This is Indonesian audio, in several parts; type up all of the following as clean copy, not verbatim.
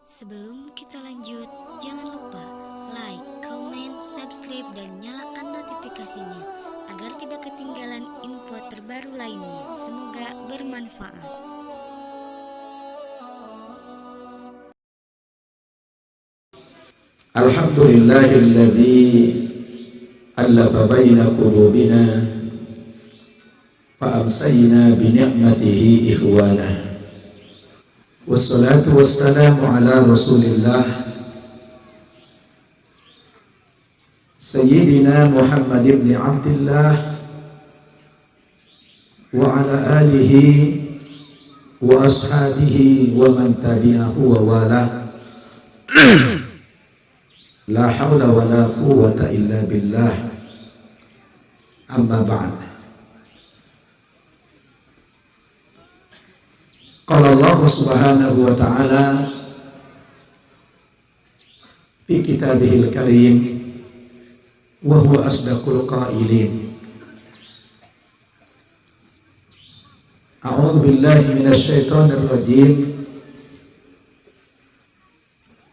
Sebelum kita lanjut, jangan lupa like, comment, subscribe, dan nyalakan notifikasinya agar tidak ketinggalan info terbaru lainnya. Semoga bermanfaat. Alhamdulillahilladzi allafa baina qulubina fa amsayna bi ni'matihi ikhwana. Wassalatu wassalamu ala Rasulillah Sayyidina Muhammad ibn Abdullah wa ala alihi wa ashabihi wa man tabi'ahu wa wala. La hawla wa la quwwata illa billah. Amma ba'd. Qala Allah subhanahu wa ta'ala fi kitabihil karim wa huwa asdaqul qailin. A'udzu billahi minasy syaithanir rajim.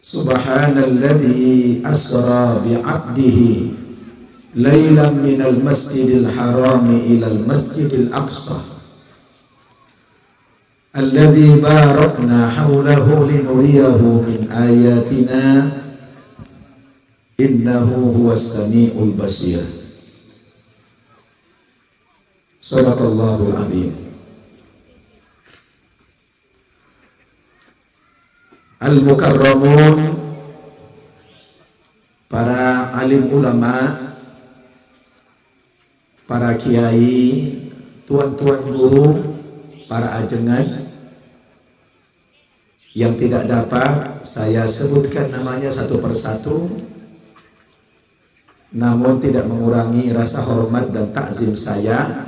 Subhanalladzi asra bi'abdihi laylan minal masjidil harami ilal masjidil aqsa alladzi barakna hawlahu linuriyahu min ayatina innahu huwas samiul basir. Shadaqallahul azim. Al-mukarramun, para alim ulama, para kiai, tuan-tuan guru, para ajengan yang tidak dapat saya sebutkan namanya satu persatu, namun tidak mengurangi rasa hormat dan takzim saya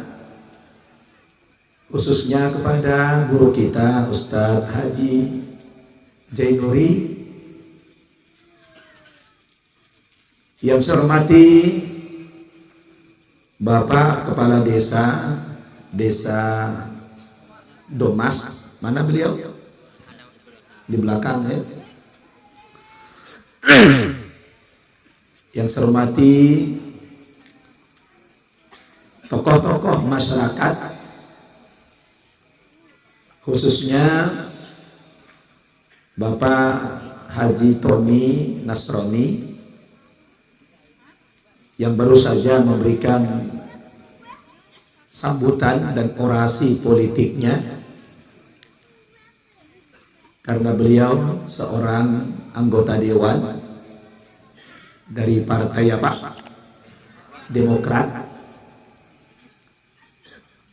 khususnya kepada guru kita Ustadz Haji Jainuri, yang saya hormati Bapak Kepala Desa Domas, mana beliau? Di belakang ya. Yang saya hormati tokoh-tokoh masyarakat, khususnya Bapak Haji Tony Nasroni yang baru saja memberikan sambutan dan orasi politiknya, karena beliau seorang anggota dewan dari partai Demokrat.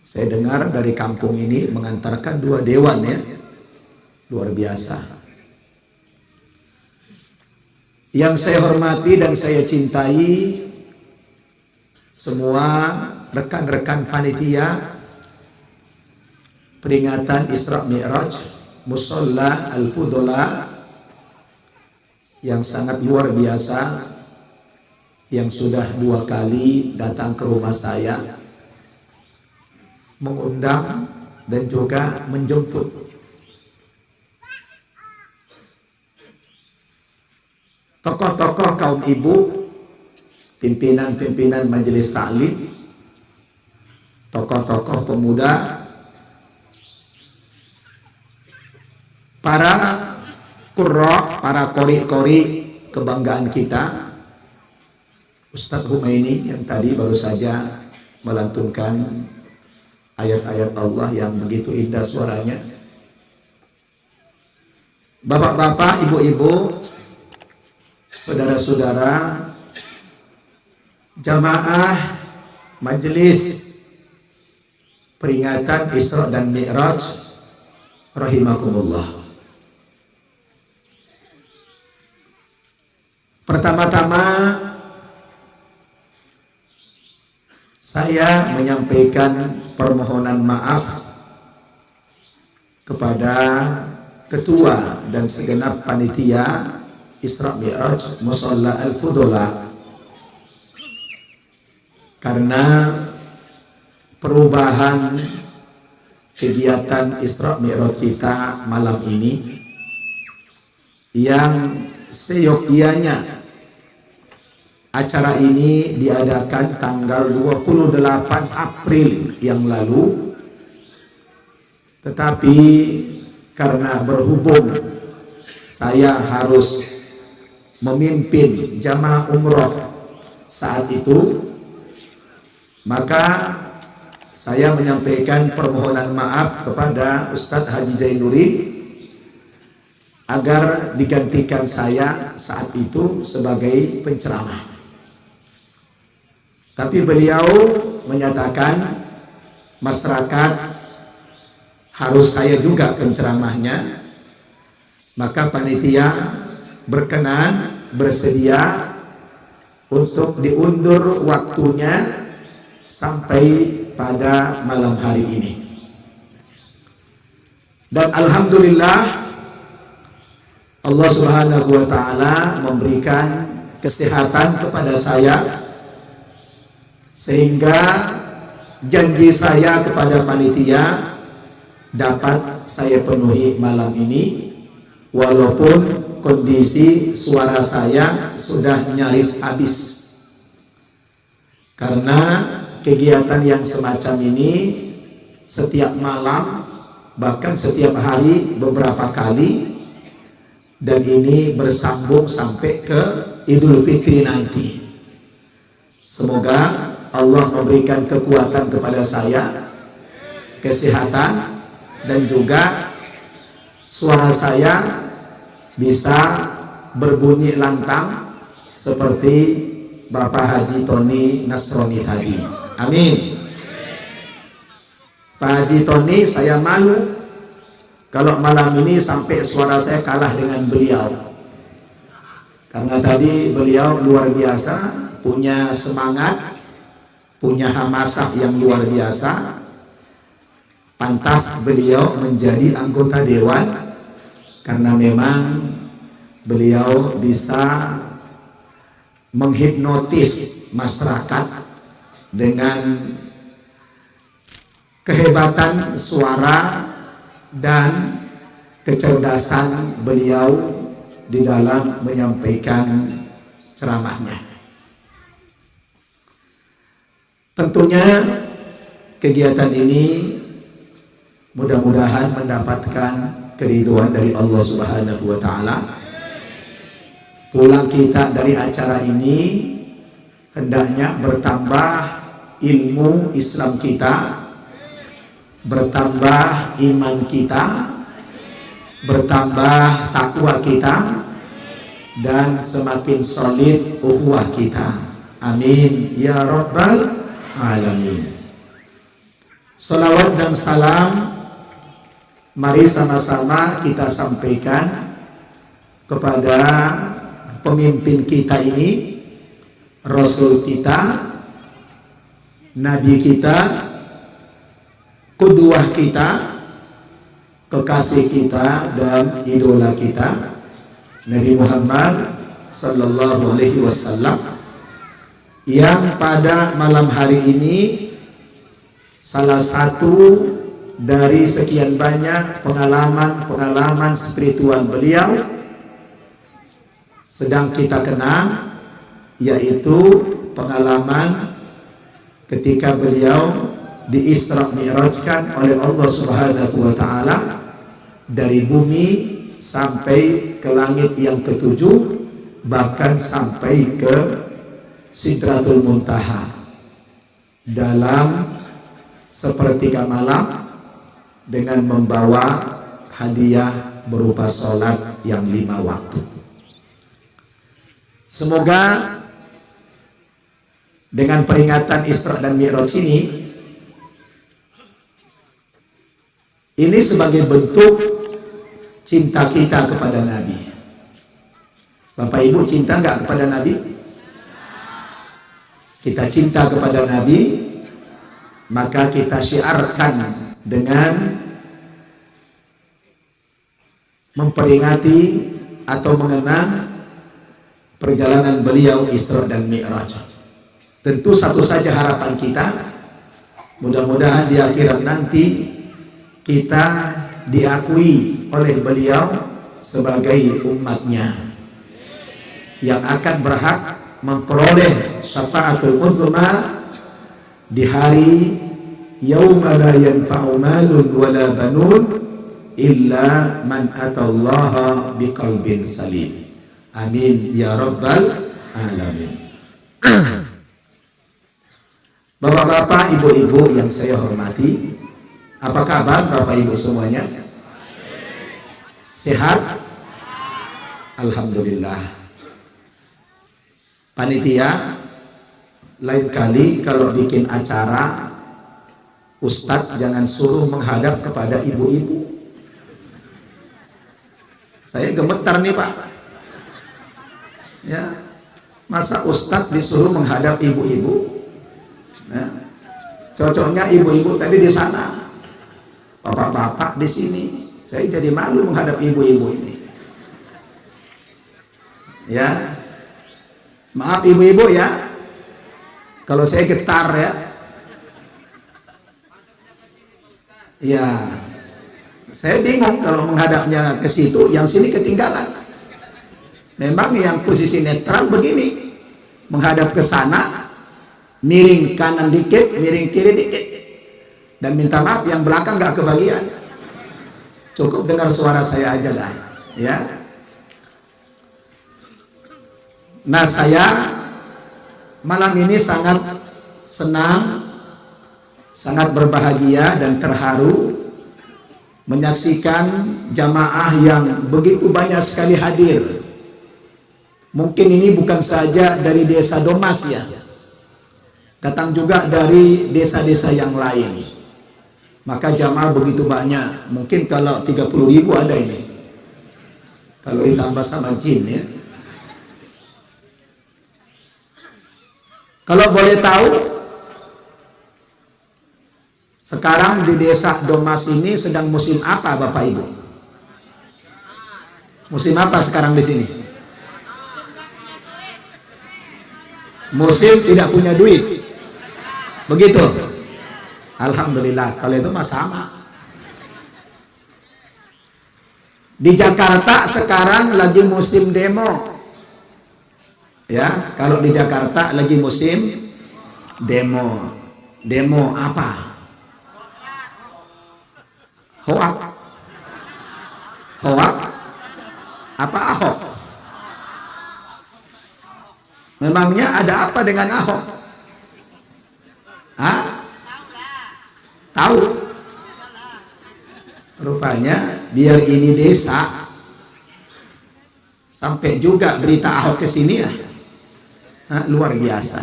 Saya dengar dari kampung ini mengantarkan 2 dewan ya, luar biasa. Yang saya hormati dan saya cintai semua rekan-rekan panitia peringatan Isra Mi'raj Musalla Al-Fudola yang sangat luar biasa, yang sudah 2 kali datang ke rumah saya, mengundang dan juga menjemput. Tokoh-tokoh kaum ibu, pimpinan-pimpinan majelis taklim, tokoh-tokoh pemuda, para qurra, para qori-qori kebanggaan kita, Ustadz Humaini yang tadi baru saja melantunkan ayat-ayat Allah yang begitu indah suaranya. Bapak-bapak, ibu-ibu, saudara-saudara, jamaah majelis peringatan Isra dan Mi'raj rahimakumullah. Pertama-tama saya menyampaikan permohonan maaf kepada ketua dan segenap panitia Isra Mi'raj Musalla Al-Fudola, karena perubahan kegiatan Isra Mi'raj kita malam ini yang seyogyanya acara ini diadakan tanggal 28 April yang lalu, tetapi karena berhubung saya harus memimpin jamaah umroh saat itu, maka saya menyampaikan permohonan maaf kepada Ustadz Haji Zainuri agar digantikan saya saat itu sebagai penceramah. Tapi beliau menyatakan masyarakat harus saya juga penceramahnya, maka panitia berkenan, bersedia untuk diundur waktunya sampai pada malam hari ini. Dan alhamdulillah Allah Subhanahu wa taala memberikan kesehatan kepada saya, sehingga janji saya kepada panitia dapat saya penuhi malam ini, walaupun kondisi suara saya sudah nyaris habis. Karena kegiatan yang semacam ini setiap malam, bahkan setiap hari beberapa kali, dan ini bersambung sampai ke Idul Fitri nanti. Semoga Allah memberikan kekuatan kepada saya, kesehatan, dan juga suara saya bisa berbunyi lantang seperti Bapak Haji Tony Nasroni tadi. Amin. Pak Haji Tony, saya malu kalau malam ini sampai suara saya kalah dengan beliau, karena tadi beliau luar biasa, punya semangat, punya hamasah yang luar biasa. Pantas beliau menjadi anggota dewan, karena memang beliau bisa menghipnotis masyarakat dengan kehebatan suara dan kecerdasan beliau di dalam menyampaikan ceramahnya. Tentunya kegiatan ini mudah-mudahan mendapatkan keridhaan dari Allah Subhanahu wa taala. Pulang kita dari acara ini hendaknya bertambah ilmu Islam kita, bertambah iman kita, bertambah takwa kita, dan semakin solid ukhuwah kita. Amin ya rabbal alamin. Salawat dan salam mari sama-sama kita sampaikan kepada pemimpin kita ini, Rasul kita, Nabi kita, qudwah kita, kekasih kita, dan idola kita, Nabi Muhammad sallallahu alaihi wasallam, yang pada malam hari ini salah satu dari sekian banyak pengalaman spiritual beliau sedang kita kenang, yaitu pengalaman ketika beliau di Isra Mi'rajkan oleh Allah Subhanahu wa taala dari bumi sampai ke langit yang ketujuh, bahkan sampai ke Sidratul Muntaha dalam sepertiga malam, dengan membawa hadiah berupa sholat yang 5 waktu. Semoga dengan peringatan Isra dan Mi'raj ini sebagai bentuk cinta kita kepada Nabi. Bapak Ibu cinta nggak kepada Nabi? Kita cinta kepada Nabi, maka kita syiarkan dengan memperingati atau mengenang perjalanan beliau Isra dan Mi'raj. Tentu satu saja harapan kita, mudah-mudahan di akhirat nanti kita diakui oleh beliau sebagai umatnya yang akan berhak memperoleh syafaatul uzma di hari yauma la yanfa'u malun wala banun illa man atallaha biqalbin salim. Amin ya rabbal alamin. Bapak-bapak, ibu-ibu yang saya hormati, apa kabar Bapak Ibu semuanya? Sehat? Alhamdulillah. Panitia, lain kali kalau bikin acara, Ustadz jangan suruh menghadap kepada ibu-ibu. Saya gemetar nih Pak. Ya, masa Ustadz disuruh menghadap ibu-ibu? Nah, cocoknya ibu-ibu tadi di sana, bapak-bapak di sini. Saya jadi malu menghadap ibu-ibu ini. Ya, maaf ibu-ibu ya, kalau saya getar ya. Ya, saya bingung kalau menghadapnya ke situ, yang sini ketinggalan. Memang yang posisi netral begini, menghadap ke sana, miring kanan dikit, miring kiri dikit, dan minta maaf yang belakang nggak kebagian. Cukup dengar suara saya aja dah, ya. Nah, saya malam ini sangat senang, sangat berbahagia dan terharu menyaksikan jamaah yang begitu banyak sekali hadir. Mungkin ini bukan saja dari desa Domas ya, datang juga dari desa-desa yang lain. Maka jamaah begitu banyak. Mungkin kalau 30.000 ada ini, kalau ditambah sama jin ya. Kalau boleh tahu, sekarang di desa Domas ini sedang musim apa Bapak Ibu? Musim apa sekarang di sini? Musim tidak punya duit. Begitu. Alhamdulillah, kalau itu mah sama. Di Jakarta sekarang lagi musim demo. Ya, kalau di Jakarta lagi musim demo. Demo apa? Hoak. Hoak? Apa Ahok? Memangnya ada apa dengan Ahok? Hah? Tahu? Rupanya biar ini desa, sampai juga berita Ahok ke sini ya. Luar biasa.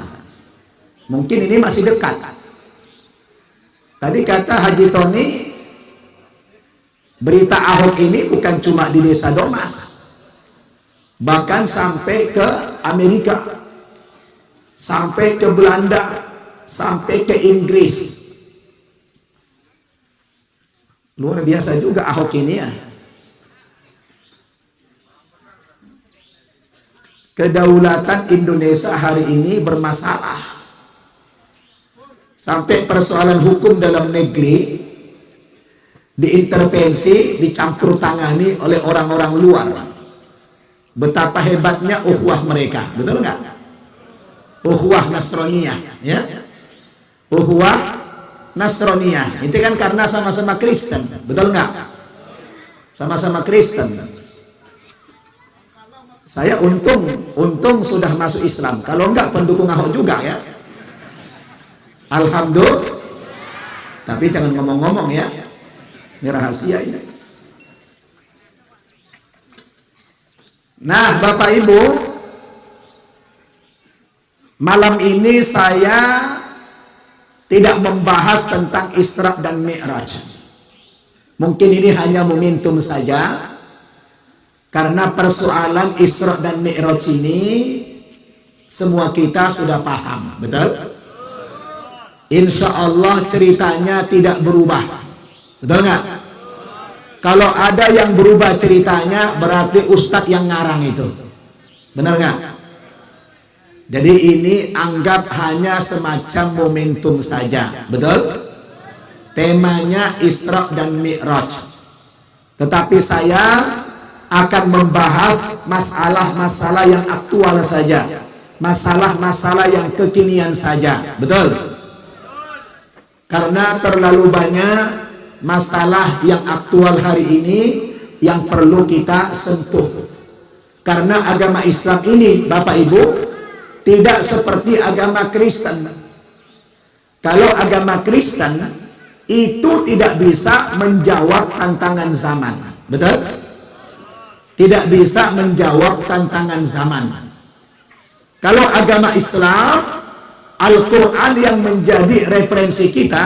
Mungkin ini masih dekat. Tadi kata Haji Tony, berita Ahok ini bukan cuma di desa Domas, bahkan sampai ke Amerika, sampai ke Belanda, sampai ke Inggris. Luar biasa juga Ahok ini ya. Kedaulatan Indonesia hari ini bermasalah. Sampai persoalan hukum dalam negeri diintervensi, dicampur tangani oleh orang-orang luar. Betapa hebatnya ukhuwah mereka, betul nggak? Ukhuwah Nasroniyah, ya. Ukhuwah Nasroniyah, itu kan karena sama-sama Kristen, betul nggak? Sama-sama Kristen. Saya untung sudah masuk Islam. Kalau enggak pendukung Ahok juga ya. Alhamdulillah. Tapi jangan ngomong-ngomong ya. Ini rahasia ini. Nah, Bapak Ibu, malam ini saya tidak membahas tentang Isra dan Mi'raj. Mungkin ini hanya momentum saja. Karena persoalan Isra dan Mi'raj ini semua kita sudah paham, betul? Insya Allah ceritanya tidak berubah, betul nggak? Kalau ada yang berubah ceritanya berarti ustadz yang ngarang itu, benar nggak? Jadi ini anggap hanya semacam momentum saja, betul? Temanya Isra dan Mi'raj. Tetapi saya akan membahas masalah-masalah yang aktual saja, masalah-masalah yang kekinian saja. Betul? Karena terlalu banyak masalah yang aktual hari ini yang perlu kita sentuh. Karena agama Islam ini, Bapak Ibu, tidak seperti agama Kristen. Kalau agama Kristen itu tidak bisa menjawab tantangan zaman. Betul? Tidak bisa menjawab tantangan zaman. Kalau agama Islam, Al-Quran yang menjadi referensi kita,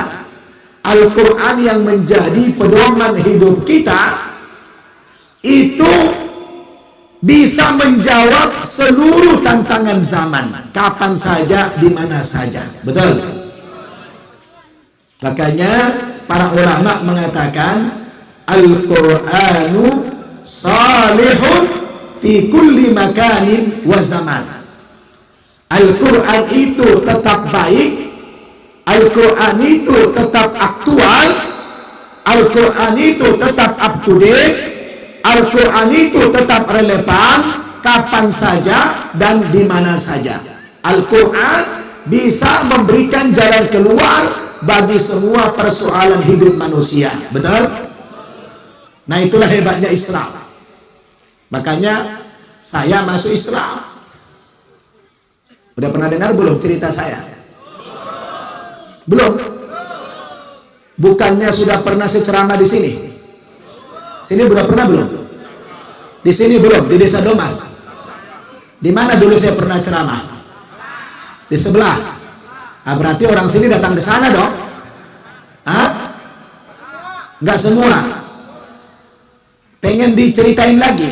Al-Quran yang menjadi pedoman hidup kita, itu bisa menjawab seluruh tantangan zaman, kapan saja, di mana saja. Betul? Makanya para ulama mengatakan Al-Quranu salihun fi kulli makanin wa zaman. Al-Quran itu tetap baik, Al-Quran itu tetap aktual, Al-Quran itu tetap up to date, Al-Quran itu tetap relevan kapan saja dan di mana saja. Al-Quran bisa memberikan jalan keluar bagi semua persoalan hidup manusia. Betul? Nah, itulah hebatnya Islam. Makanya saya masuk Islam. Udah pernah dengar belum cerita saya? Belum? Bukannya sudah pernah ceramah di sini? Sini udah pernah belum? Di sini belum, di Desa Domas. Di mana dulu saya pernah ceramah? Di sebelah. Nah, berarti orang sini datang ke sana dong? Hah? Enggak semua. Pengen diceritain lagi?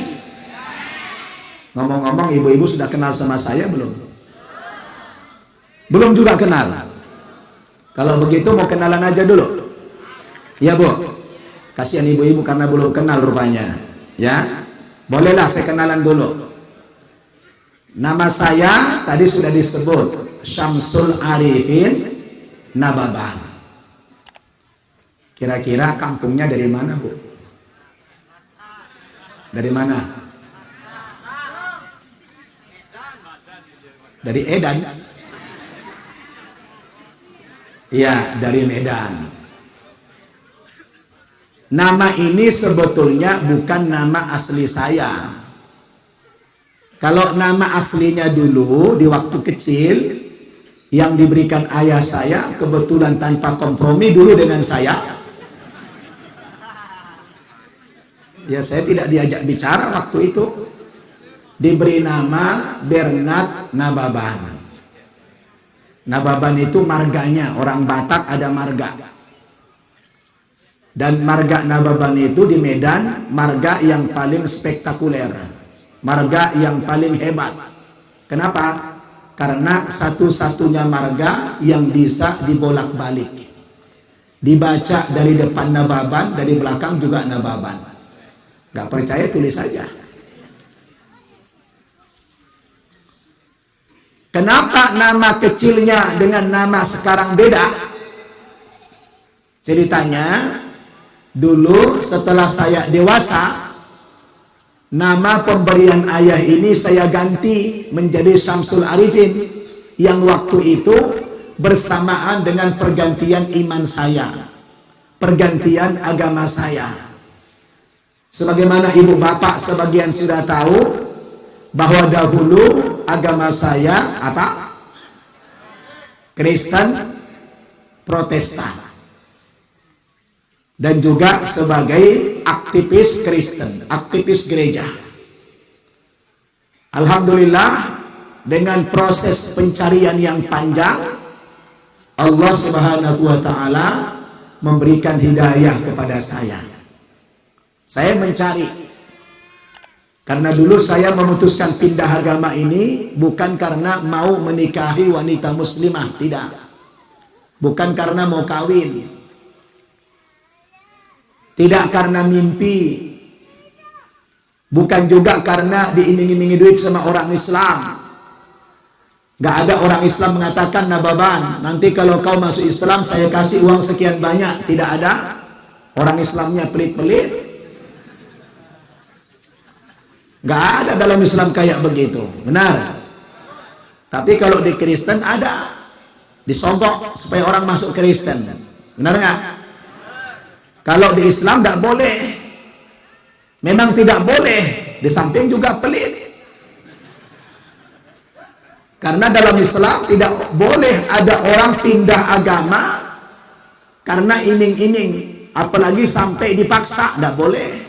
Ngomong-ngomong, ibu-ibu sudah kenal sama saya belum? Belum juga kenal. Kalau begitu mau kenalan aja dulu. Ya Bu, kasihan ibu-ibu karena belum kenal rupanya. Ya, bolehlah saya kenalan dulu. Nama saya tadi sudah disebut, Syamsul Arifin Nababan. Kira-kira kampungnya dari mana Bu? Dari mana? Dari Edan. Ya, dari Medan. Nama ini sebetulnya bukan nama asli saya. Kalau nama aslinya dulu di waktu kecil yang diberikan ayah saya, kebetulan tanpa kompromi dulu dengan saya. Ya, saya tidak diajak bicara waktu itu. Diberi nama Bernard Nababan. Nababan itu marganya, orang Batak ada marga. Dan marga Nababan itu di Medan, marga yang paling spektakuler, marga yang paling hebat. Kenapa? Karena satu-satunya marga yang bisa dibolak-balik. Dibaca dari depan Nababan, dari belakang juga Nababan. Gak percaya tulis saja. Kenapa nama kecilnya dengan nama sekarang beda? Ceritanya, dulu setelah saya dewasa, nama pemberian ayah ini saya ganti menjadi Syamsul Arifin, yang waktu itu bersamaan dengan pergantian iman saya, pergantian agama saya. Sebagaimana ibu bapak sebagian sudah tahu, bahwa dahulu agama saya apa? Kristen Protestan. Dan juga sebagai aktivis Kristen, aktivis gereja. Alhamdulillah, dengan proses pencarian yang panjang, Allah Subhanahu wa Ta'ala memberikan hidayah kepada saya. Saya mencari. Karena dulu saya memutuskan pindah agama ini bukan karena mau menikahi wanita muslimah, tidak. Bukan karena mau kawin. Tidak karena mimpi. Bukan juga karena diiming-imingi duit sama orang Islam. Gak ada orang Islam mengatakan, Nababan, nanti kalau kau masuk Islam saya kasih uang sekian banyak. Tidak ada. Orang Islamnya pelit-pelit. Nggak ada dalam Islam kayak begitu, benar. Tapi kalau di Kristen ada, disogok supaya orang masuk Kristen, benar nggak? Kalau di Islam tidak boleh, memang tidak boleh. Di samping juga pelit, karena dalam Islam tidak boleh ada orang pindah agama karena iming-iming, apalagi sampai dipaksa, tidak boleh.